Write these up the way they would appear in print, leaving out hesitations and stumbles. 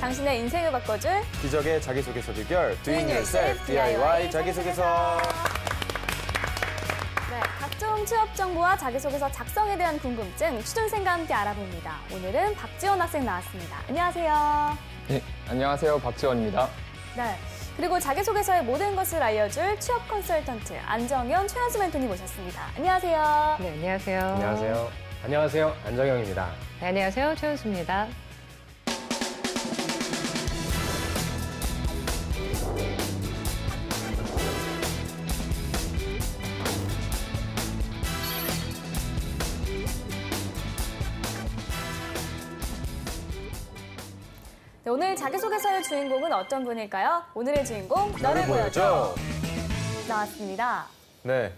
당신의 인생을 바꿔줄 기적의 자기소개서 비결 Doing Yourself DIY 자기소개서. 네, 각종 취업 정보와 자기소개서 작성에 대한 궁금증 취준생과 함께 알아봅니다. 오늘은 박지원 학생 나왔습니다. 안녕하세요. 네, 안녕하세요. 박지원입니다. 네, 그리고 자기소개서의 모든 것을 알려줄 취업 컨설턴트 안정현, 최현수 멘토님 모셨습니다. 안녕하세요. 네, 안녕하세요. 안녕하세요. 안녕하세요. 안정영입니다. 네, 안녕하세요. 최은수입니다. 네, 오늘 자기소개서의 주인공은 어떤 분일까요? 오늘의 주인공 너를 보여줘. 나왔습니다. 네.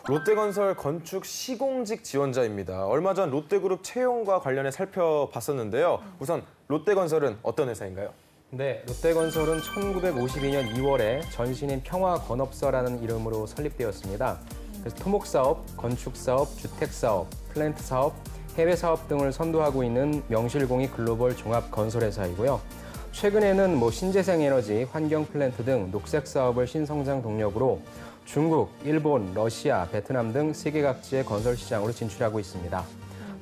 롯데건설 건축 시공직 지원자입니다. 얼마 전 롯데그룹 채용과 관련해 살펴봤었는데요. 우선 롯데건설은 어떤 회사인가요? 네, 롯데건설은 1952년 2월에 전신인 평화건업사라는 이름으로 설립되었습니다. 그래서 토목사업, 건축사업, 주택사업, 플랜트사업, 해외사업 등을 선도하고 있는 명실공히 글로벌 종합건설회사이고요. 최근에는 신재생에너지, 환경플랜트 등 녹색사업을 신성장 동력으로 중국, 일본, 러시아, 베트남 등 세계 각지의 건설 시장으로 진출하고 있습니다.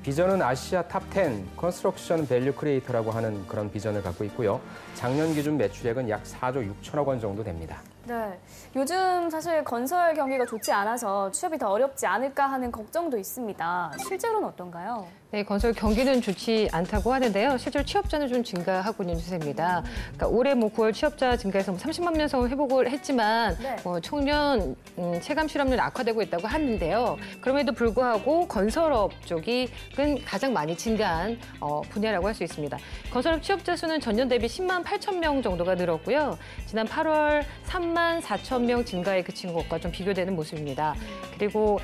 비전은 아시아 탑10 컨스트럭션 밸류 크리에이터라고 하는 그런 비전을 갖고 있고요. 작년 기준 매출액은 약 4조 6천억 원 정도 됩니다. 네, 요즘 사실 건설 경기가 좋지 않아서 취업이 더 어렵지 않을까 하는 걱정도 있습니다. 실제로는 어떤가요? 네, 건설 경기는 좋지 않다고 하는데요. 실제로 취업자는 좀 증가하고 있는 추세입니다. 그러니까 올해 9월 취업자 증가해서 30만 명 선 회복을 했지만 네. 청년 체감 실업률 악화되고 있다고 하는데요. 그럼에도 불구하고 건설업 쪽이 가장 많이 증가한 분야라고 할 수 있습니다. 건설업 취업자 수는 전년 대비 10만 8천 명 정도가 늘었고요. 지난 8월 3만 4천 명 증가에 그친 것과 좀 비교되는 모습입니다. 그리고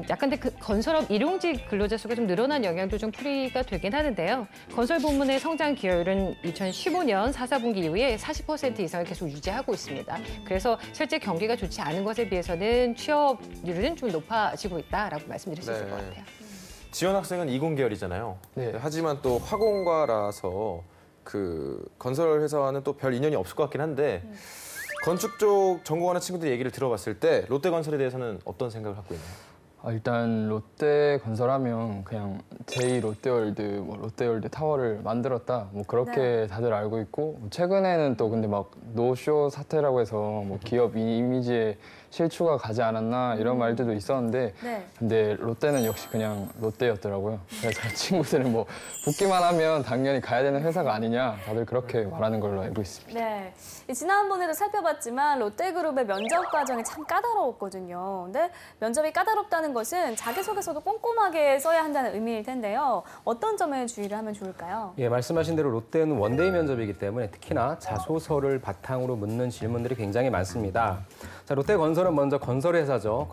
약간 그 건설업 일용직 근로자 수가 좀 늘어난 영향도 좀 풀이가 되긴 하는데요. 건설 부문의 성장 기여율은 2015년 4분기 이후에 40% 이상을 계속 유지하고 있습니다. 그래서 실제 경기가 좋지 않은 것에 비해서는 취업률은 좀 높아지고 있다라고 말씀드릴 수 있을 것 같아요. 지원 학생은 이공 계열이잖아요. 네. 하지만 또 화공과라서 그 건설 회사와는 또 별 인연이 없을 것 같긴 한데 건축 쪽 전공하는 친구들 얘기를 들어봤을 때 롯데건설에 대해서는 어떤 생각을 갖고 있나요? 일단 롯데건설하면 그냥 제2 롯데월드, 롯데월드 타워를 만들었다. 그렇게 다들 알고 있고 최근에는 또 근데 노쇼 사태라고 해서 기업 이미지에 실추가 가지 않았나 이런 말들도 있었는데 네. 근데 롯데는 역시 그냥 롯데였더라고요. 그래서 친구들은 붙기만 하면 당연히 가야 되는 회사가 아니냐 다들 그렇게 말하는 걸로 알고 있습니다. 네, 지난번에도 살펴봤지만 롯데그룹의 면접 과정이 참 까다로웠거든요. 근데 면접이 까다롭다는 것은 자기소개서도 꼼꼼하게 써야 한다는 의미일 텐데요. 어떤 점에 주의를 하면 좋을까요? 예, 말씀하신 대로 롯데는 원데이 면접이기 때문에 특히나 자소서를 바탕으로 묻는 질문들이 굉장히 많습니다. 자, 롯데건설은 먼저 건설회사죠.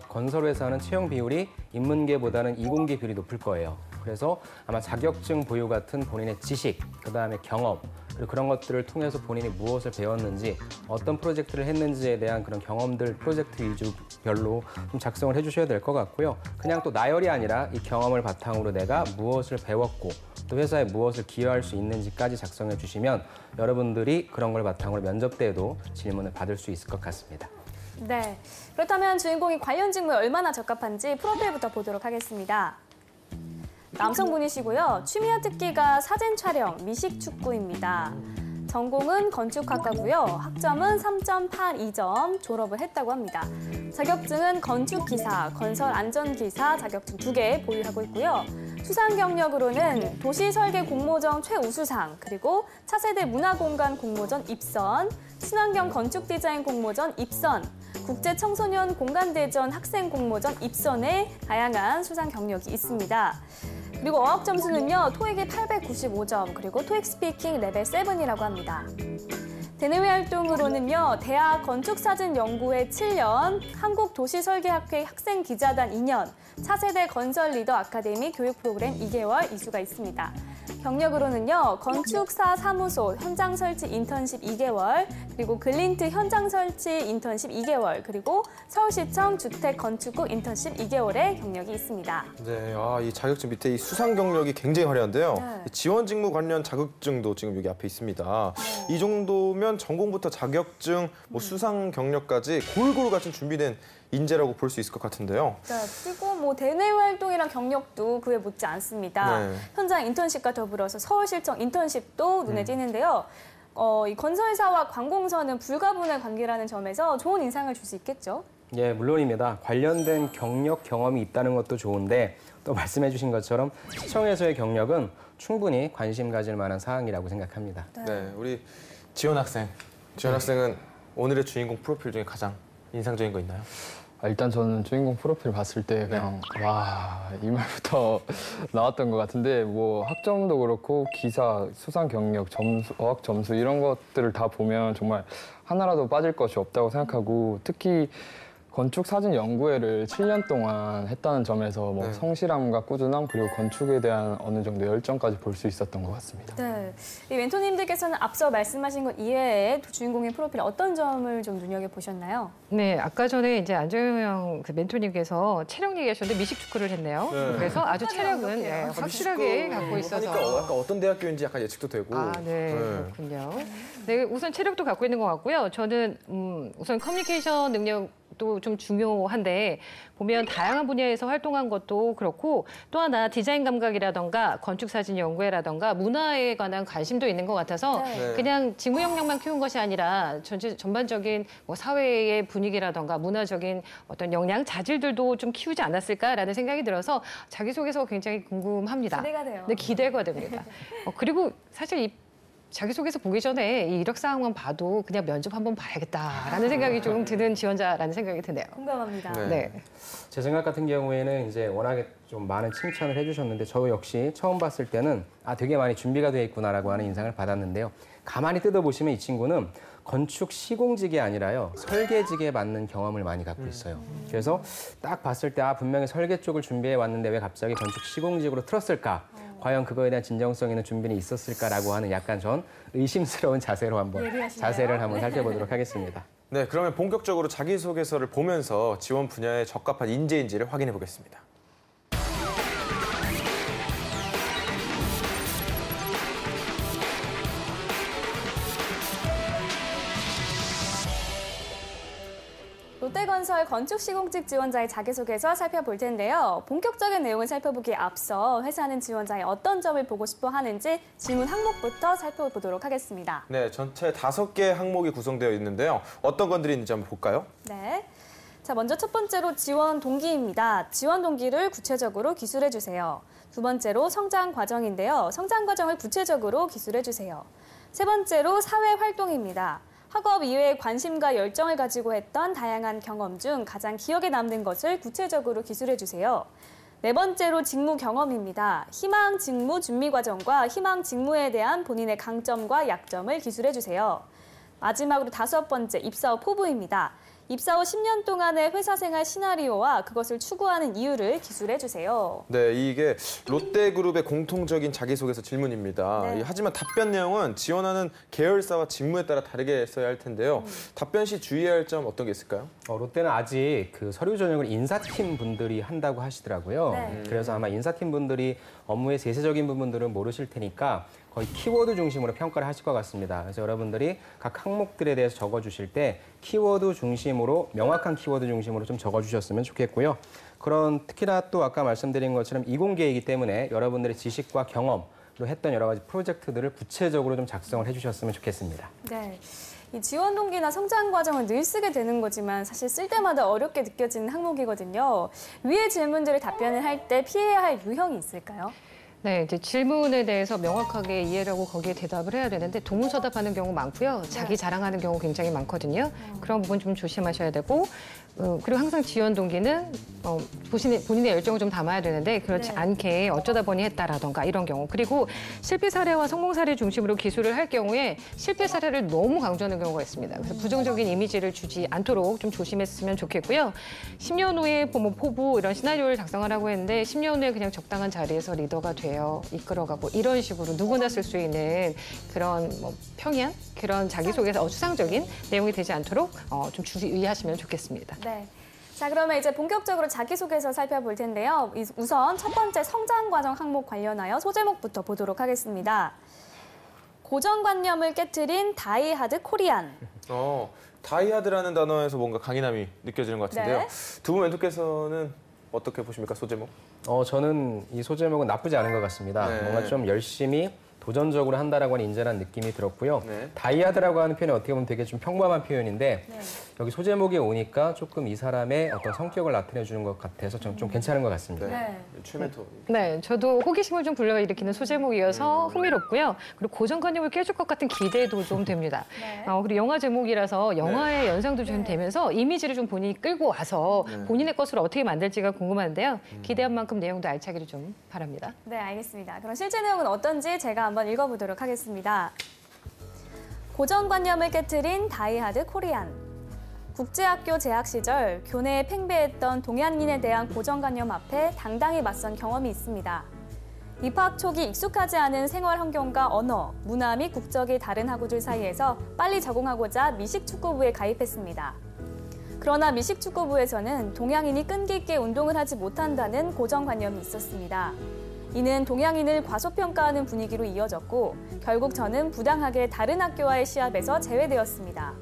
건설회사는 채용 비율이 인문계보다는 이공계 비율이 높을 거예요. 그래서 아마 자격증 보유 같은 본인의 지식, 그다음에 경험, 그리고 그런 것들을 통해서 본인이 무엇을 배웠는지, 어떤 프로젝트를 했는지에 대한 그런 경험들, 프로젝트 위주별로 좀 작성을 해주셔야 될 것 같고요. 그냥 또 나열이 아니라 이 경험을 바탕으로 내가 무엇을 배웠고 또 회사에 무엇을 기여할 수 있는지까지 작성해 주시면 여러분들이 그런 걸 바탕으로 면접 때에도 질문을 받을 수 있을 것 같습니다. 네, 그렇다면 주인공이 관련 직무에 얼마나 적합한지 프로필부터 보도록 하겠습니다. 남성분이시고요. 취미와 특기가 사진 촬영, 미식 축구입니다. 전공은 건축학과고요. 학점은 3.82점 졸업을 했다고 합니다. 자격증은 건축기사, 건설안전기사 자격증 2개 보유하고 있고요. 수상 경력으로는 도시설계 공모전 최우수상, 그리고 차세대 문화공간 공모전 입선, 친환경 건축디자인 공모전 입선, 국제청소년 공간대전 학생 공모전 입선에 다양한 수상 경력이 있습니다. 그리고 어학 점수는요, 토익이 895점, 그리고 토익 스피킹 레벨 7이라고 합니다. 대내외 활동으로는요, 대학 건축사진연구회 7년, 한국도시설계학회 학생기자단 2년, 차세대 건설리더 아카데미 교육 프로그램 2개월 이수가 있습니다. 경력으로는요, 건축사 사무소 현장 설치 인턴십 2개월, 그리고 글린트 현장 설치 인턴십 2개월, 그리고 서울시청 주택건축국 인턴십 2개월의 경력이 있습니다. 네, 이 자격증 밑에 이 수상 경력이 굉장히 화려한데요. 네. 지원 직무 관련 자격증도 지금 여기 앞에 있습니다. 이 정도면 전공부터 자격증, 수상 경력까지 골고루 갖춘 준비된 인재라고 볼 수 있을 것 같은데요. 네, 그리고 대내외 활동이랑 경력도 그에 못지 않습니다. 네. 현장 인턴십과 더불어서 서울실청 인턴십도 눈에 띄는데요. 이 건설사와 관공서는 불가분의 관계라는 점에서 좋은 인상을 줄 수 있겠죠. 예, 물론입니다. 관련된 경력, 경험이 있다는 것도 좋은데 또 말씀해 주신 것처럼 시청에서의 경력은 충분히 관심 가질 만한 사항이라고 생각합니다. 네, 우리 지원 학생. 지원 학생은 오늘의 주인공 프로필 중에 가장 인상적인 거 있나요? 일단 저는 주인공 프로필 봤을 때 그냥 와, 이 말부터 나왔던 것 같은데 학점도 그렇고 기사, 수상 경력, 점수, 어학 점수 이런 것들을 다 보면 정말 하나라도 빠질 것이 없다고 생각하고 특히 건축사진연구회를 7년 동안 했다는 점에서 네. 성실함과 꾸준함 그리고 건축에 대한 어느 정도 열정까지 볼 수 있었던 것 같습니다. 네, 이 멘토님들께서는 앞서 말씀하신 것 이외에 주인공의 프로필 어떤 점을 좀 눈여겨보셨나요? 네, 아까 전에 이제 안정영 멘토님께서 체력 얘기하셨는데 미식 축구를 했네요. 네. 그래서 아주 체력은 완벽해요. 확실하게 갖고 있어서. 하니까 약간 어떤 대학교인지 약간 예측도 되고. 네, 그렇군요. 네, 우선 체력도 갖고 있는 것 같고요. 저는 우선 커뮤니케이션 능력도 좀 중요한데 보면 다양한 분야에서 활동한 것도 그렇고 또 하나 디자인 감각이라던가 건축사진 연구회라던가 문화에 관한 관심도 있는 것 같아서 네. 그냥 직무 역량만 키운 것이 아니라 전반적인 사회의 분위기라던가 문화적인 어떤 역량, 자질들도 좀 키우지 않았을까라는 생각이 들어서 자기소개서가 굉장히 궁금합니다. 기대가 돼요. 네, 기대가 됩니다. 그리고 사실 이 자기소개서 보기 전에 이 이력사항만 봐도 그냥 면접 한번 봐야겠다라는 생각이 좀 드는 지원자라는 생각이 드네요. 공감합니다. 네. 네. 제 생각 같은 경우에는 이제 워낙에 좀 많은 칭찬을 해주셨는데 저 역시 처음 봤을 때는 되게 많이 준비가 되어 있구나라고 하는 인상을 받았는데요. 가만히 뜯어보시면 이 친구는 건축 시공직이 아니라요. 설계직에 맞는 경험을 많이 갖고 있어요. 그래서 딱 봤을 때 분명히 설계 쪽을 준비해 왔는데 왜 갑자기 건축 시공직으로 틀었을까? 과연 그거에 대한 진정성 있는 준비는 있었을까라고 하는 약간 전 의심스러운 자세를 한번 살펴보도록 하겠습니다. 네, 그러면 본격적으로 자기소개서를 보면서 지원 분야에 적합한 인재인지를 확인해 보겠습니다. 롯데건설 건축시공직 지원자의 자기소개서 살펴볼 텐데요. 본격적인 내용을 살펴보기에 앞서 회사는 지원자의 어떤 점을 보고 싶어 하는지 질문 항목부터 살펴보도록 하겠습니다. 네, 전체 5개 항목이 구성되어 있는데요. 어떤 것들이 있는지 한번 볼까요? 네. 자, 먼저 첫 번째로 지원 동기입니다. 지원 동기를 구체적으로 기술해 주세요. 두 번째로 성장 과정인데요. 성장 과정을 구체적으로 기술해 주세요. 세 번째로 사회 활동입니다. 학업 이외에 관심과 열정을 가지고 했던 다양한 경험 중 가장 기억에 남는 것을 구체적으로 기술해 주세요. 네 번째로 직무 경험입니다. 희망 직무 준비 과정과 희망 직무에 대한 본인의 강점과 약점을 기술해 주세요. 마지막으로 5번째, 입사 후 포부입니다. 입사 후 10년 동안의 회사 생활 시나리오와 그것을 추구하는 이유를 기술해 주세요. 네, 이게 롯데그룹의 공통적인 자기소개서 질문입니다. 네. 하지만 답변 내용은 지원하는 계열사와 직무에 따라 다르게 써야 할 텐데요. 답변 시 주의해야 할 점 어떤 게 있을까요? 롯데는 아직 그 서류 전형을 인사팀 분들이 한다고 하시더라고요. 네. 그래서 아마 인사팀 분들이 업무의 세세적인 부분들은 모르실 테니까 거의 키워드 중심으로 평가를 하실 것 같습니다. 그래서 여러분들이 각 항목들에 대해서 적어주실 때 키워드 중심으로, 명확한 키워드 중심으로 좀 적어주셨으면 좋겠고요. 그런 특히나 또 아까 말씀드린 것처럼 이공계이기 때문에 여러분들의 지식과 경험으로 했던 여러 가지 프로젝트들을 구체적으로 좀 작성을 해주셨으면 좋겠습니다. 네. 이 지원 동기나 성장 과정은 늘 쓰게 되는 거지만 사실 쓸 때마다 어렵게 느껴지는 항목이거든요. 위의 질문들을 답변을 할 때 피해야 할 유형이 있을까요? 네, 이제 질문에 대해서 명확하게 이해를 하고 거기에 대답을 해야 되는데 동문서답하는 경우 많고요. 자기 자랑하는 경우 굉장히 많거든요. 그런 부분 좀 조심하셔야 되고 그리고 항상 지원 동기는 본인의 열정을 좀 담아야 되는데 그렇지 네. 않게 어쩌다 보니 했다라던가 이런 경우. 그리고 실패 사례와 성공 사례 중심으로 기술을 할 경우에 실패 사례를 너무 강조하는 경우가 있습니다. 그래서 부정적인 이미지를 주지 않도록 좀 조심했으면 좋겠고요. 10년 후에 뭐 포부 이런 시나리오를 작성하라고 했는데 10년 후에 그냥 적당한 자리에서 리더가 되어 이끌어가고 이런 식으로 누구나 쓸 수 있는 그런 뭐 평이한 그런 자기소개서 추상적인 내용이 되지 않도록 좀 주의하시면 좋겠습니다. 네. 자, 그러면 이제 본격적으로 자기소개서 살펴볼 텐데요. 우선 첫 번째 성장과정 항목 관련하여 소제목부터 보도록 하겠습니다. 고정관념을 깨트린 다이하드 코리안. 다이하드라는 단어에서 뭔가 강인함이 느껴지는 것 같은데요. 네. 두 분 멘토께서는 어떻게 보십니까, 소제목? 저는 이 소제목은 나쁘지 않은 것 같습니다. 네. 뭔가 좀 열심히 도전적으로 한다라고 하는 인재라는 느낌이 들었고요. 네. 다이하드라고 하는 표현이 어떻게 보면 되게 좀 평범한 표현인데 네. 여기 소제목에 오니까 조금 이 사람의 어떤 성격을 나타내주는 것 같아서 저는 좀 괜찮은 것 같습니다. 네. 최 멘토. 네, 저도 호기심을 좀 불러일으키는 소제목이어서 흥미롭고요. 그리고 고정관념을 깨줄 것 같은 기대도 좀 됩니다. 네. 그리고 영화 제목이라서 영화의 연상도 좀 되면서 이미지를 좀 본인이 끌고 와서 본인의 것으로 어떻게 만들지가 궁금한데요. 기대한 만큼 내용도 알차기를 좀 바랍니다. 네, 알겠습니다. 그럼 실제 내용은 어떤지 제가 한번 읽어보도록 하겠습니다. 고정관념을 깨트린 다이하드 코리안. 국제학교 재학 시절 교내에 팽배했던 동양인에 대한 고정관념 앞에 당당히 맞선 경험이 있습니다. 입학 초기 익숙하지 않은 생활 환경과 언어, 문화 및 국적이 다른 학우들 사이에서 빨리 적응하고자 미식축구부에 가입했습니다. 그러나 미식축구부에서는 동양인이 끈기 있게 운동을 하지 못한다는 고정관념이 있었습니다. 이는 동양인을 과소평가하는 분위기로 이어졌고 결국 저는 부당하게 다른 학교와의 시합에서 제외되었습니다.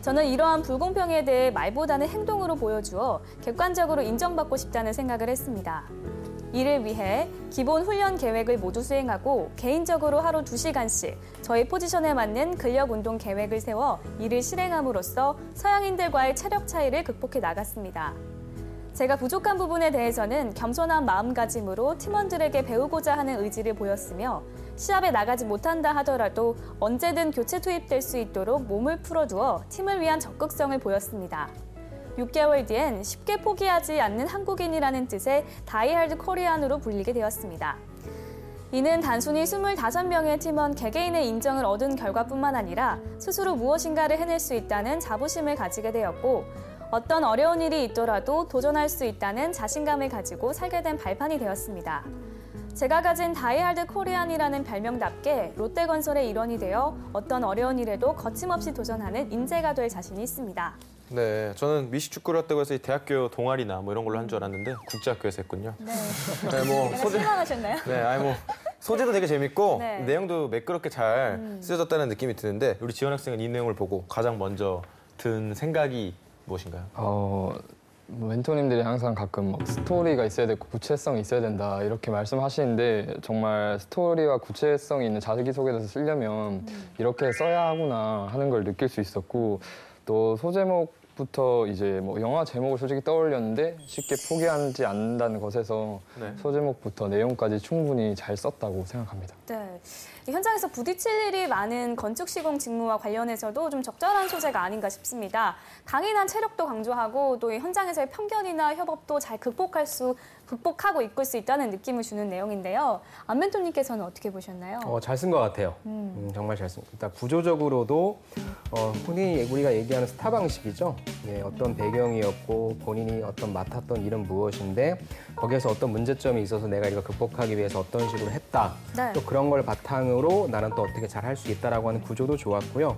저는 이러한 불공평에 대해 말보다는 행동으로 보여주어 객관적으로 인정받고 싶다는 생각을 했습니다. 이를 위해 기본 훈련 계획을 모두 수행하고 개인적으로 하루 2시간씩 저희 포지션에 맞는 근력 운동 계획을 세워 이를 실행함으로써 서양인들과의 체력 차이를 극복해 나갔습니다. 제가 부족한 부분에 대해서는 겸손한 마음가짐으로 팀원들에게 배우고자 하는 의지를 보였으며 시합에 나가지 못한다 하더라도 언제든 교체 투입될 수 있도록 몸을 풀어두어 팀을 위한 적극성을 보였습니다. 6개월 뒤엔 쉽게 포기하지 않는 한국인이라는 뜻의 다이하드 코리안으로 불리게 되었습니다. 이는 단순히 25명의 팀원 개개인의 인정을 얻은 결과뿐만 아니라 스스로 무엇인가를 해낼 수 있다는 자부심을 가지게 되었고 어떤 어려운 일이 있더라도 도전할 수 있다는 자신감을 가지고 살게 된 발판이 되었습니다. 제가 가진 다이하드 코리안이라는 별명답게 롯데건설의 일원이 되어 어떤 어려운 일에도 거침없이 도전하는 인재가 될 자신이 있습니다. 네, 저는 미식축구를 했다고 해서 이 대학교 동아리나 뭐 이런 걸로 한 줄 알았는데 국제학교에서 했군요. 네. 네, 뭐 약간 실망하셨나요? 네, 아니 뭐 소재도 되게 재밌고 네. 내용도 매끄럽게 잘 쓰여졌다는 느낌이 드는데 우리 지원 학생은 이 내용을 보고 가장 먼저 든 생각이 무엇인가요? 뭐 멘토님들이 항상 가끔 막 스토리가 있어야 되고 구체성이 있어야 된다 이렇게 말씀하시는데 정말 스토리와 구체성이 있는 자기소개서를 쓰려면 이렇게 써야 하구나 하는 걸 느낄 수 있었고 또 소제목부터 이제 뭐 영화 제목을 솔직히 떠올렸는데 쉽게 포기하지 않는다는 것에서 네. 소제목부터 내용까지 충분히 잘 썼다고 생각합니다. 네. 현장에서 부딪힐 일이 많은 건축 시공 직무와 관련해서도 좀 적절한 소재가 아닌가 싶습니다. 강인한 체력도 강조하고 또 이 현장에서의 편견이나 협업도 잘 극복하고 이끌 수 있다는 느낌을 주는 내용인데요. 안멘토님께서는 어떻게 보셨나요? 잘 쓴 것 같아요. 정말 잘 쓴. 일단 구조적으로도 흔히 우리가 얘기하는 스타 방식이죠. 예, 어떤 배경이었고 본인이 어떤 맡았던 일은 무엇인데 거기에서 어떤 문제점이 있어서 내가 이걸 극복하기 위해서 어떤 식으로 했다. 네. 또 그런 걸 바탕으로 나는 또 어떻게 잘 할 수 있다라고 하는 구조도 좋았고요.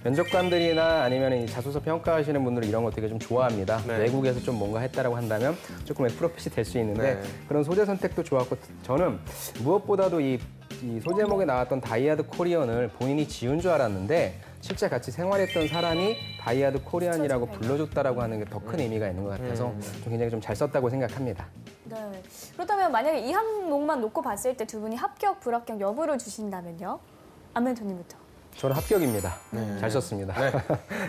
면접관들이나 아니면 이 자소서 평가하시는 분들은 이런 거 되게 좀 좋아합니다. 네. 외국에서 좀 뭔가 했다라고 한다면 조금의 프로핏이 될 수 있는데 네. 그런 소재 선택도 좋았고 저는 무엇보다도 이 소제목에 나왔던 다이하드 코리안을 본인이 지은 줄 알았는데 실제 같이 생활했던 사람이 다이하드 코리안이라고 불러줬다라고 하는 게 더 큰 의미가 있는 것 같아서 좀 굉장히 좀 잘 썼다고 생각합니다. 네. 그렇다면 만약에 이 항목만 놓고 봤을 때 두 분이 합격, 불합격 여부를 주신다면요? 안멘토님부터. 저는 합격입니다. 잘 썼습니다.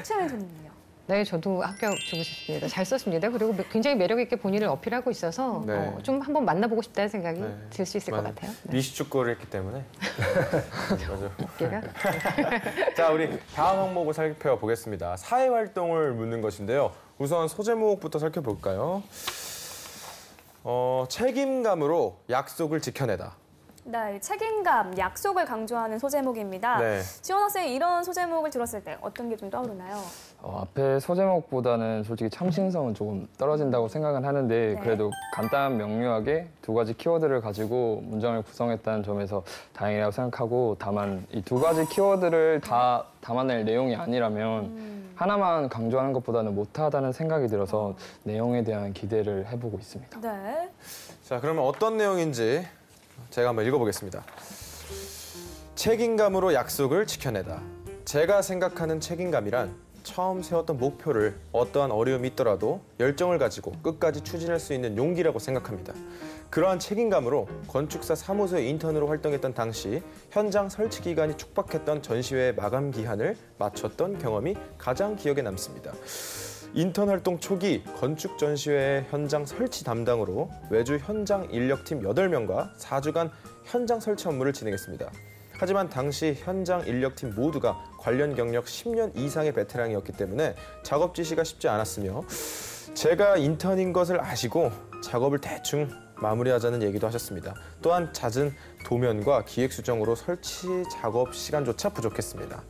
최 멘토님은요? 네, 저도 합격 주고 싶습니다. 잘 썼습니다. 그리고 굉장히 매력 있게 본인을 어필하고 있어서 네. 좀 한번 만나보고 싶다는 생각이 네. 들 수 있을 것 맞아요. 같아요. 네. 미식축구를 했기 때문에. 맞아요. 어깨가. 자, 우리 다음 항목을 살펴보겠습니다. 사회활동을 묻는 것인데요. 우선 소제목부터 살펴볼까요? 책임감으로 약속을 지켜내다. 네, 책임감, 약속을 강조하는 소제목입니다. 네. 지원 학생이 이런 소제목을 들었을 때 어떤 게 좀 떠오르나요? 앞에 소제목보다는 솔직히 참신성은 조금 떨어진다고 생각은 하는데 네. 그래도 간단 명료하게 두 가지 키워드를 가지고 문장을 구성했다는 점에서 다행이라고 생각하고, 다만 이 두 가지 키워드를 다 담아낼 내용이 아니라면 하나만 강조하는 것보다는 못하다는 생각이 들어서 내용에 대한 기대를 해보고 있습니다. 네. 자, 그러면 어떤 내용인지 제가 한번 읽어보겠습니다. 책임감으로 약속을 지켜내다. 제가 생각하는 책임감이란 처음 세웠던 목표를 어떠한 어려움이 있더라도 열정을 가지고 끝까지 추진할 수 있는 용기라고 생각합니다. 그러한 책임감으로 건축사 사무소의 인턴으로 활동했던 당시 현장 설치 기간이 촉박했던 전시회의 마감 기한을 맞췄던 경험이 가장 기억에 남습니다. 인턴 활동 초기 건축 전시회 현장 설치 담당으로 외주 현장 인력팀 8명과 4주간 현장 설치 업무를 진행했습니다. 하지만 당시 현장 인력팀 모두가 관련 경력 10년 이상의 베테랑이었기 때문에 작업 지시가 쉽지 않았으며, 제가 인턴인 것을 아시고 작업을 대충 마무리하자는 얘기도 하셨습니다. 또한 잦은 도면과 기획 수정으로 설치 작업 시간조차 부족했습니다.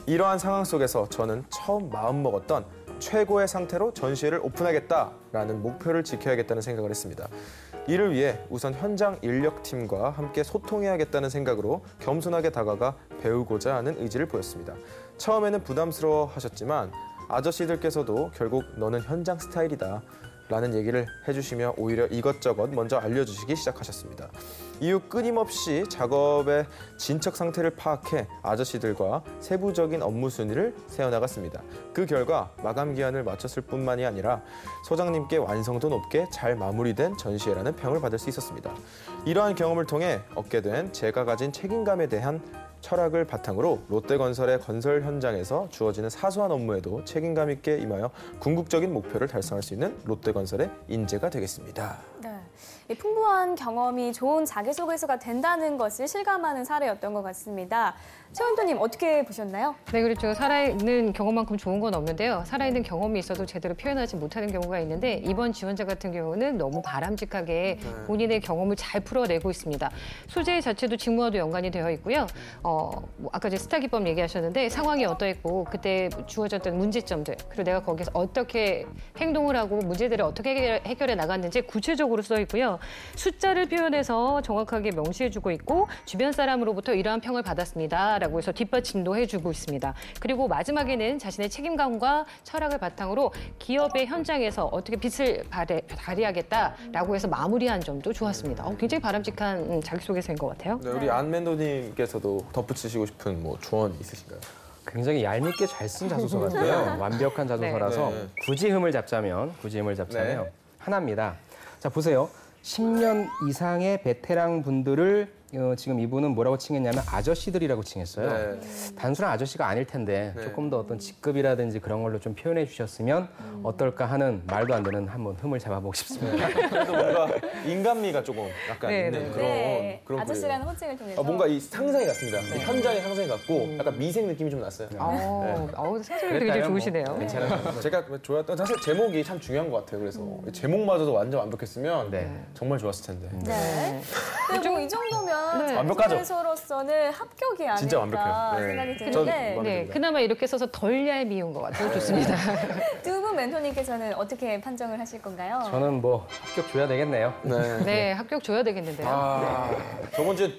이러한 상황 속에서 저는 처음 마음먹었던 최고의 상태로 전시회를 오픈하겠다라는 목표를 지켜야겠다는 생각을 했습니다. 이를 위해 우선 현장 인력팀과 함께 소통해야겠다는 생각으로 겸손하게 다가가 배우고자 하는 의지를 보였습니다. 처음에는 부담스러워 하셨지만 아저씨들께서도 결국 너는 현장 스타일이다 라는 얘기를 해주시며 오히려 이것저것 먼저 알려주시기 시작하셨습니다. 이후 끊임없이 작업의 진척 상태를 파악해 아저씨들과 세부적인 업무 순위를 세워나갔습니다. 그 결과 마감 기한을 맞췄을 뿐만이 아니라 소장님께 완성도 높게 잘 마무리된 전시회라는 평을 받을 수 있었습니다. 이러한 경험을 통해 얻게 된 제가 가진 책임감에 대한 철학을 바탕으로 롯데건설의 건설 현장에서 주어지는 사소한 업무에도 책임감 있게 임하여 궁극적인 목표를 달성할 수 있는 롯데건설의 인재가 되겠습니다. 네. 이 풍부한 경험이 좋은 자기소개서가 된다는 것을 실감하는 사례였던 것 같습니다. 최원도님 어떻게 보셨나요? 네, 그렇죠. 살아있는 경험만큼 좋은 건 없는데요. 살아있는 경험이 있어도 제대로 표현하지 못하는 경우가 있는데, 이번 지원자 같은 경우는 너무 바람직하게 본인의 경험을 잘 풀어내고 있습니다. 소재 자체도 직무와도 연관이 되어 있고요. 아까 이제 스타 기법 얘기하셨는데 상황이 어떠했고 그때 주어졌던 문제점들, 그리고 내가 거기서 어떻게 행동을 하고 문제들을 어떻게 해결해 나갔는지 구체적으로 써 있고요. 숫자를 표현해서 정확하게 명시해주고 있고, 주변 사람으로부터 이러한 평을 받았습니다 라고 해서 뒷받침도 해주고 있습니다. 그리고 마지막에는 자신의 책임감과 철학을 바탕으로 기업의 현장에서 어떻게 빛을 발휘하겠다라고 해서 마무리한 점도 좋았습니다. 굉장히 바람직한 자기소개서인 것 같아요. 네, 우리 안멘도님께서도 덧붙이시고 싶은 뭐 조언 있으신가요? 굉장히 얄밉게 잘 쓴 자소서 같아요. 완벽한 자소서라서 네. 굳이 힘을 잡자면 네. 하나입니다. 자, 보세요. 10년 이상의 베테랑 분들을 지금 이분은 뭐라고 칭했냐면 아저씨들이라고 칭했어요. 네. 단순한 아저씨가 아닐 텐데 네. 조금 더 어떤 직급이라든지 그런 걸로 좀 표현해 주셨으면 어떨까 하는 말도 안 되는 한번 흠을 잡아보고 싶습니다. 그래도 뭔가 인간미가 조금 약간 네, 있는 네. 그런 네. 그런 아저씨라는 호칭을 통해서. 뭔가 이 상상이 같습니다. 이 현장의 상상이 같고 약간 미생 느낌이 좀 났어요. 상상력이 되게 좋으시네요. 괜찮은 것 제가 좋았던 사실 제목이 참 중요한 것 같아요. 그래서 제목마저도 완전 완벽했으면 네. 정말 좋았을 텐데. 네. 근데 뭐 이 정도면 네. 완벽하죠? 소개서로서는 합격이 아닐까 진짜 완벽해요. 네. 생각이 전 드는데 마음에 네, 듭니다. 그나마 이렇게 써서 덜 얄미운 것 같아요. 좋습니다. 두 분 멘토님께서는 어떻게 판정을 하실 건가요? 저는 뭐 합격 줘야 되겠네요. 네. 네, 합격 줘야 되겠는데요. 저번 주에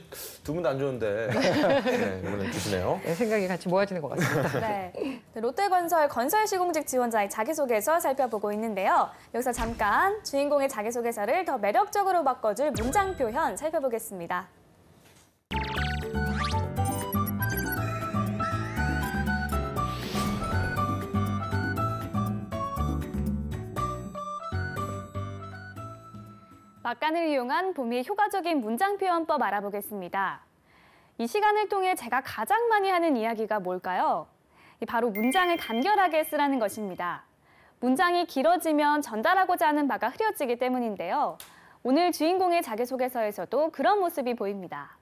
두 분도 안 좋은데 네, 이번엔 주시네요. 네, 생각이 같이 모아지는 것 같습니다. 네. 롯데건설 건설시공직 지원자의 자기소개서 살펴보고 있는데요. 여기서 잠깐 주인공의 자기소개서를 더 매력적으로 바꿔줄 문장 표현 살펴보겠습니다. 막간을 이용한 봄의 효과적인 문장 표현법 알아보겠습니다. 이 시간을 통해 제가 가장 많이 하는 이야기가 뭘까요? 바로 문장을 간결하게 쓰라는 것입니다. 문장이 길어지면 전달하고자 하는 바가 흐려지기 때문인데요. 오늘 주인공의 자기소개서에서도 그런 모습이 보입니다.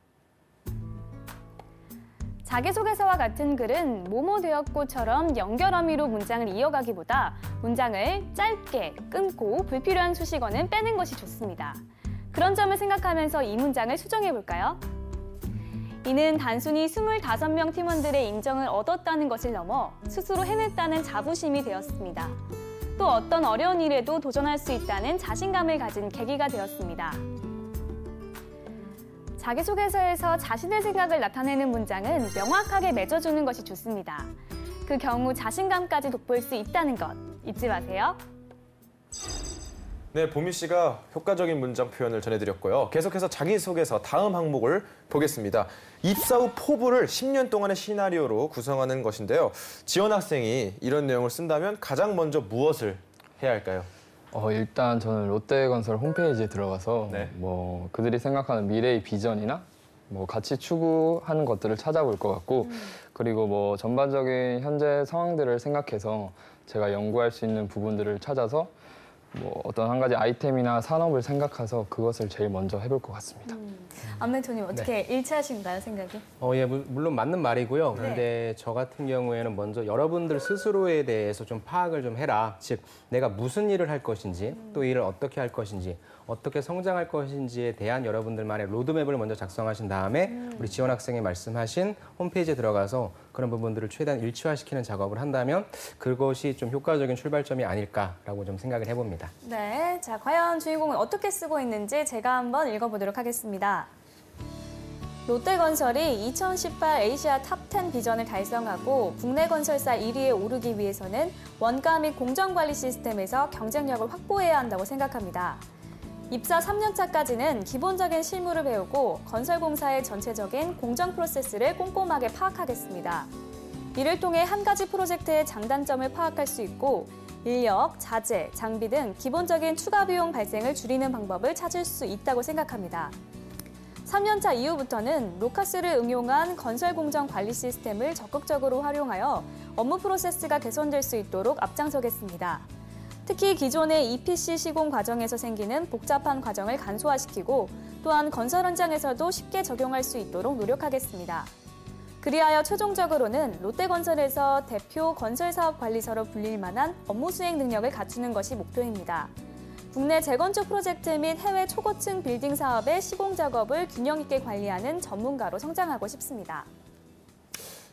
자기소개서와 같은 글은 뭐뭐 되었고처럼 연결어미로 문장을 이어가기보다 문장을 짧게, 끊고 불필요한 수식어는 빼는 것이 좋습니다. 그런 점을 생각하면서 이 문장을 수정해볼까요? 이는 단순히 25명 팀원들의 인정을 얻었다는 것을 넘어 스스로 해냈다는 자부심이 되었습니다. 또 어떤 어려운 일에도 도전할 수 있다는 자신감을 가진 계기가 되었습니다. 자기소개서에서 자신의 생각을 나타내는 문장은 명확하게 맺어주는 것이 좋습니다. 그 경우 자신감까지 돋보일 수 있다는 것 잊지 마세요. 네, 보미 씨가 효과적인 문장 표현을 전해드렸고요. 계속해서 자기소개서 다음 항목을 보겠습니다. 입사 후 포부를 10년 동안의 시나리오로 구성하는 것인데요. 지원 학생이 이런 내용을 쓴다면 가장 먼저 무엇을 해야 할까요? 일단 저는 롯데건설 홈페이지에 들어가서 네. 뭐 그들이 생각하는 미래의 비전이나 뭐 같이 추구하는 것들을 찾아볼 것 같고 그리고 뭐 전반적인 현재 상황들을 생각해서 제가 연구할 수 있는 부분들을 찾아서 뭐 어떤 한 가지 아이템이나 산업을 생각해서 그것을 제일 먼저 해볼 것 같습니다. 안멘토님 어떻게 일치하신가요, 생각이? 예, 물론 맞는 말이고요. 근데 저 같은 경우에는 먼저 여러분들 스스로에 대해서 좀 파악을 좀 해라. 즉, 내가 무슨 일을 할 것인지, 또 일을 어떻게 할 것인지, 어떻게 성장할 것인지에 대한 여러분들만의 로드맵을 먼저 작성하신 다음에 우리 지원 학생이 말씀하신 홈페이지에 들어가서 그런 부분들을 최대한 일치화시키는 작업을 한다면 그것이 좀 효과적인 출발점이 아닐까라고 좀 생각을 해봅니다. 네, 자 과연 주인공은 어떻게 쓰고 있는지 제가 한번 읽어보도록 하겠습니다. 롯데건설이 2018 아시아 탑10 비전을 달성하고 국내 건설사 1위에 오르기 위해서는 원가 및 공정관리 시스템에서 경쟁력을 확보해야 한다고 생각합니다. 입사 3년차까지는 기본적인 실무를 배우고 건설공사의 전체적인 공정 프로세스를 꼼꼼하게 파악하겠습니다. 이를 통해 한 가지 프로젝트의 장단점을 파악할 수 있고 인력, 자재, 장비 등 기본적인 추가 비용 발생을 줄이는 방법을 찾을 수 있다고 생각합니다. 3년차 이후부터는 로카스를 응용한 건설 공정 관리 시스템을 적극적으로 활용하여 업무 프로세스가 개선될 수 있도록 앞장서겠습니다. 특히 기존의 EPC 시공 과정에서 생기는 복잡한 과정을 간소화시키고 또한 건설 현장에서도 쉽게 적용할 수 있도록 노력하겠습니다. 그리하여 최종적으로는 롯데건설에서 대표 건설사업관리사로 불릴 만한 업무 수행 능력을 갖추는 것이 목표입니다. 국내 재건축 프로젝트 및 해외 초고층 빌딩 사업의 시공 작업을 균형 있게 관리하는 전문가로 성장하고 싶습니다.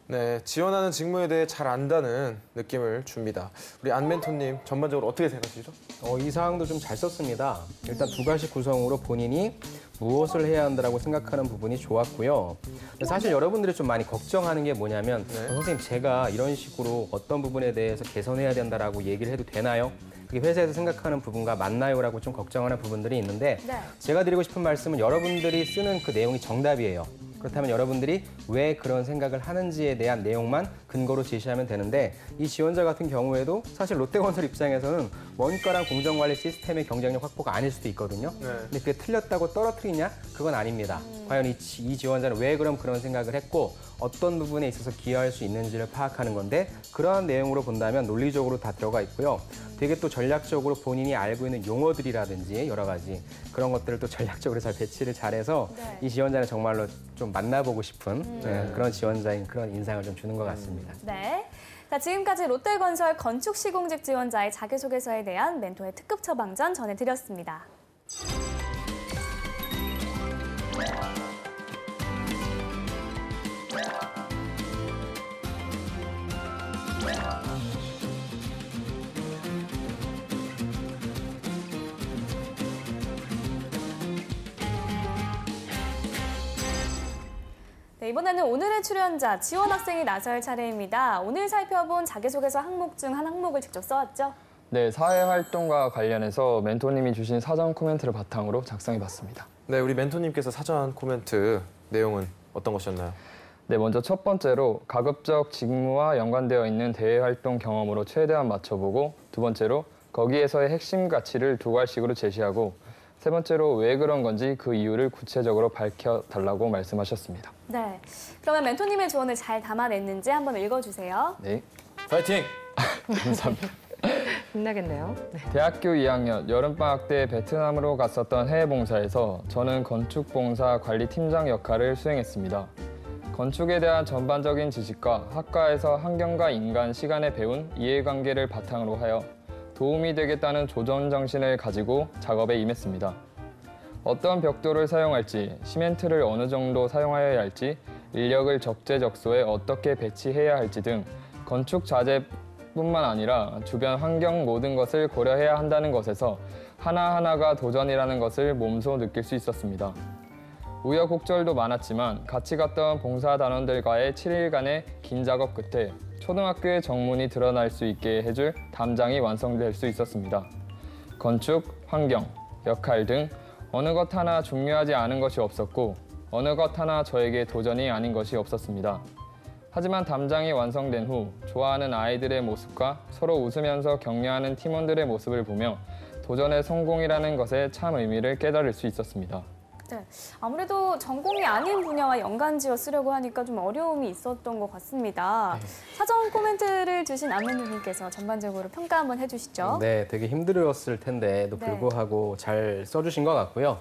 네, 지원하는 직무에 대해 잘 안다는 느낌을 줍니다. 우리 안 멘토님 전반적으로 어떻게 생각하시죠? 이 사항도 좀 잘 썼습니다. 일단 두 가지 구성으로 본인이 무엇을 해야 한다고 생각하는 부분이 좋았고요. 사실 여러분들이 좀 많이 걱정하는 게 뭐냐면 선생님 제가 이런 식으로 어떤 부분에 대해서 개선해야 된다라고 얘기를 해도 되나요? 그게 회사에서 생각하는 부분과 맞나요?라고 좀 걱정하는 부분들이 있는데 제가 드리고 싶은 말씀은 여러분들이 쓰는 그 내용이 정답이에요. 그렇다면 여러분들이 왜 그런 생각을 하는지에 대한 내용만 근거로 제시하면 되는데 이 지원자 같은 경우에도 사실 롯데건설 입장에서는 원가랑 공정관리 시스템의 경쟁력 확보가 아닐 수도 있거든요. 근데 그게 틀렸다고 떨어뜨리냐? 그건 아닙니다. 과연 이 지원자는 왜 그런 생각을 했고 어떤 부분에 있어서 기여할 수 있는지를 파악하는 건데 그러한 내용으로 본다면 논리적으로 다 들어가 있고요. 되게 또 전략적으로 본인이 알고 있는 용어들이라든지 여러 가지 그런 것들을 또 전략적으로 잘 배치를 잘해서 이 지원자는 정말로 좀 만나보고 싶은 그런 지원자인 그런 인상을 좀 주는 것 같습니다. 네. 자, 지금까지 롯데건설 건축시공직 지원자의 자기소개서에 대한 멘토의 특급 처방전 전해드렸습니다. 네, 이번에는 오늘의 출연자 지원 학생이 나설 차례입니다. 오늘 살펴본 자기소개서 항목 중 한 항목을 직접 써왔죠? 네, 사회활동과 관련해서 멘토님이 주신 사전 코멘트를 바탕으로 작성해봤습니다. 네, 우리 멘토님께서 사전 코멘트 내용은 어떤 것이었나요? 네, 먼저 첫 번째로 가급적 직무와 연관되어 있는 대외활동 경험으로 최대한 맞춰보고 두 번째로 거기에서의 핵심 가치를 두 가지씩으로 제시하고 세 번째로 왜 그런 건지 그 이유를 구체적으로 밝혀달라고 말씀하셨습니다. 네, 그러면 멘토님의 조언을 잘 담아냈는지 한번 읽어주세요. 네, 파이팅! 감사합니다. 끝나겠네요. 네. 대학교 2학년 여름방학 때 베트남으로 갔었던 해외 봉사에서 저는 건축봉사 관리팀장 역할을 수행했습니다. 건축에 대한 전반적인 지식과 학과에서 환경과 인간, 시간에 배운 이해관계를 바탕으로 하여 도움이 되겠다는 조전 정신을 가지고 작업에 임했습니다. 어떤 벽돌을 사용할지, 시멘트를 어느 정도 사용하여야 할지, 인력을 적재적소에 어떻게 배치해야 할지 등 건축 자재뿐만 아니라 주변 환경 모든 것을 고려해야 한다는 것에서 하나하나가 도전이라는 것을 몸소 느낄 수 있었습니다. 우여곡절도 많았지만 같이 갔던 봉사단원들과의 7일간의 긴 작업 끝에 초등학교의 정문이 드러날 수 있게 해줄 담장이 완성될 수 있었습니다. 건축, 환경, 역할 등 어느 것 하나 중요하지 않은 것이 없었고 어느 것 하나 저에게 도전이 아닌 것이 없었습니다. 하지만 담장이 완성된 후 좋아하는 아이들의 모습과 서로 웃으면서 격려하는 팀원들의 모습을 보며 도전의 성공이라는 것에 참 의미를 깨달을 수 있었습니다. 네, 아무래도 전공이 아닌 분야와 연관지어 쓰려고 하니까 좀 어려움이 있었던 것 같습니다. 사전 코멘트를 주신 안면우님께서 전반적으로 평가 한번 해주시죠. 네, 되게 힘들었을 텐데도 불구하고 잘 써주신 것 같고요.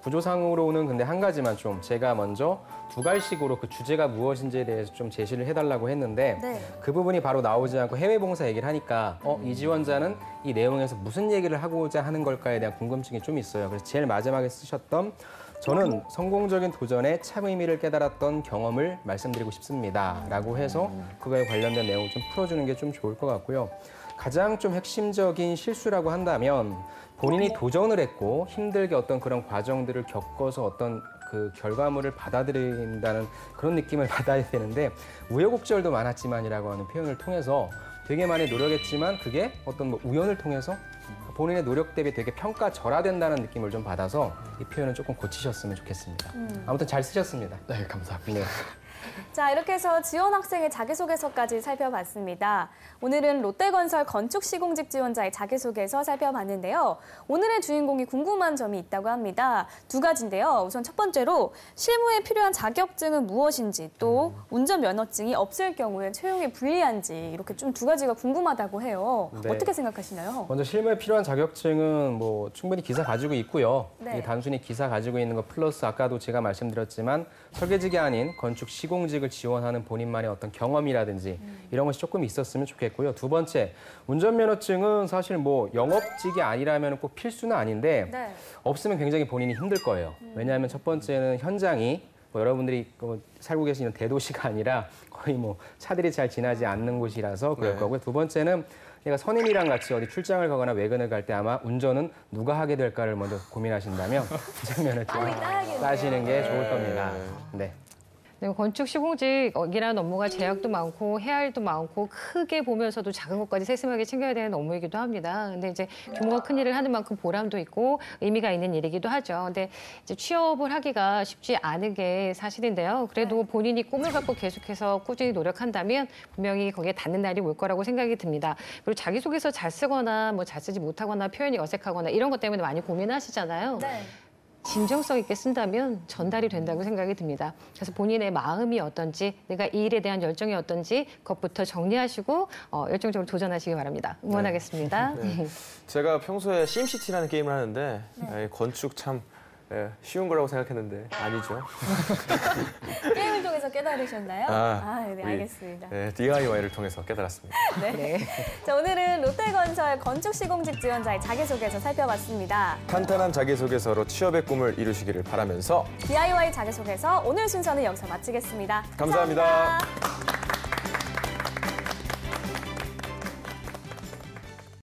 구조상으로는 근데 한 가지만 좀 제가 먼저 두 갈식으로 그 주제가 무엇인지에 대해서 좀 제시를 해달라고 했는데 그 부분이 바로 나오지 않고 해외 봉사 얘기를 하니까 이 지원자는 이 내용에서 무슨 얘기를 하고자 하는 걸까에 대한 궁금증이 좀 있어요. 그래서 제일 마지막에 쓰셨던 저는 성공적인 도전에 참 의미를 깨달았던 경험을 말씀드리고 싶습니다. 라고 해서 그거에 관련된 내용을 좀 풀어주는 게 좀 좋을 것 같고요. 가장 좀 핵심적인 실수라고 한다면 본인이 도전을 했고 힘들게 어떤 그런 과정들을 겪어서 어떤 그 결과물을 받아들인다는 그런 느낌을 받아야 되는데 우여곡절도 많았지만이라고 하는 표현을 통해서 되게 많이 노력했지만 그게 어떤 뭐 우연을 통해서 본인의 노력 대비 되게 평가절하된다는 느낌을 좀 받아서 이 표현을 조금 고치셨으면 좋겠습니다. 아무튼 잘 쓰셨습니다. 네, 감사합니다. 네. 자, 이렇게 해서 지원 학생의 자기소개서까지 살펴봤습니다. 오늘은 롯데건설 건축시공직 지원자의 자기소개서 살펴봤는데요. 오늘의 주인공이 궁금한 점이 있다고 합니다. 두 가지인데요. 우선 첫 번째로 실무에 필요한 자격증은 무엇인지 또 운전면허증이 없을 경우에 채용에 불리한지 이렇게 좀 두 가지가 궁금하다고 해요. 네. 어떻게 생각하시나요? 먼저 실무에 필요한 자격증은 뭐 충분히 기사 가지고 있고요. 네. 이게 단순히 기사 가지고 있는 것 플러스 아까도 제가 말씀드렸지만 설계직이 아닌 건축 시공직을 지원하는 본인만의 어떤 경험이라든지 이런 것이 조금 있었으면 좋겠고요. 두 번째, 운전면허증은 사실 뭐 영업직이 아니라면 꼭 필수는 아닌데 네. 없으면 굉장히 본인이 힘들 거예요. 왜냐하면 첫 번째는 현장이 뭐 여러분들이 살고 계시는 대도시가 아니라 거의 뭐 차들이 잘 지나지 않는 곳이라서 그럴 네. 거고요. 두 번째는 내가 선임이랑 같이 어디 출장을 가거나 외근을 갈 때 아마 운전은 누가 하게 될까를 먼저 고민하신다면 운전면허증 따시는 게 좋을 겁니다. 네. 네, 건축 시공직이라는 업무가 제약도 많고 해야 할 일도 많고 크게 보면서도 작은 것까지 세심하게 챙겨야 되는 업무이기도 합니다. 근데 이제 규모가 큰 일을 하는 만큼 보람도 있고 의미가 있는 일이기도 하죠. 근데 이제 취업을 하기가 쉽지 않은 게 사실인데요. 그래도 본인이 꿈을 갖고 계속해서 꾸준히 노력한다면 분명히 거기에 닿는 날이 올 거라고 생각이 듭니다. 그리고 자기소개서 잘 쓰거나 뭐 잘 쓰지 못하거나 표현이 어색하거나 이런 것 때문에 많이 고민하시잖아요. 네. 진정성 있게 쓴다면 전달이 된다고 생각이 듭니다. 그래서 본인의 마음이 어떤지, 내가 이 일에 대한 열정이 어떤지 그것부터 정리하시고 열정적으로 도전하시기 바랍니다. 응원하겠습니다. 네. 제가 평소에 심시티라는 게임을 하는데 건축 참 쉬운 거라고 생각했는데 아니죠. 게임을 통해서 깨달으셨나요? 네, 알겠습니다. 네, DIY를 통해서 깨달았습니다. 네. 자, 오늘은 롯데건설 건축시공직 지원자의 자기소개서 살펴봤습니다. 탄탄한 자기소개서로 취업의 꿈을 이루시기를 바라면서 DIY 자기소개서 오늘 순서는 여기서 마치겠습니다. 감사합니다. 감사합니다.